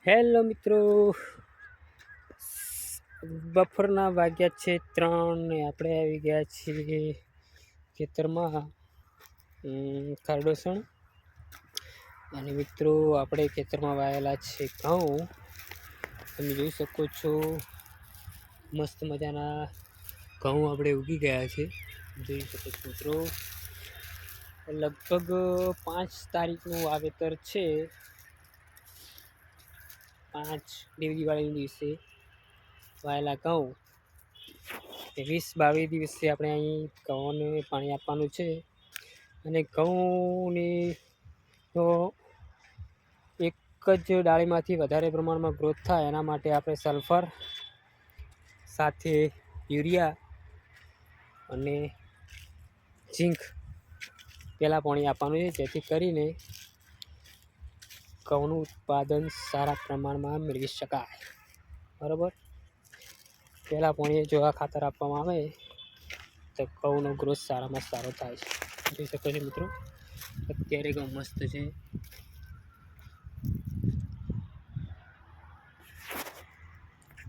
Hello મિત્રો, બપોરના વાગ્યા છે 3 ને આપણે આવી ગયા છીએ ખેતરમાં ખારડોસણ. અને મિત્રો આપણે ખેતરમાં વાયેલા છે ઘઉં. તમે જોઈ શકો છો મસ્ત મજાના ઘઉં આપણે ઉગી ગયા છે. જોઈ શકો છો મિત્રો, લગભગ 5 તારીખનું વાવેતર છે. 5 દિવાળીના દિવસે વાયેલા ઘઉં. 20-22 દિવસે આપણે અહીં ઘઉંને પાણી આપવાનું છે. અને ઘઉંની તો એક જ ડાળીમાંથી વધારે પ્રમાણમાં ગ્રોથ થાય એના માટે આપણે સલ્ફર સાથે યુરિયા અને ઝીંક પહેલાં પાણી આપવાનું છે, જેથી કરીને ઘઉંનું ઉત્પાદન સારા પ્રમાણમાં મેળવી શકાય. બરાબર, પહેલાં પાણી જો આ ખાતર આપવામાં આવે તો ઘઉંનો ગ્રોથ સારામાં સારો થાય છે. જોઈ શકો છો મિત્રો, અત્યારે ઘઉં મસ્ત છે.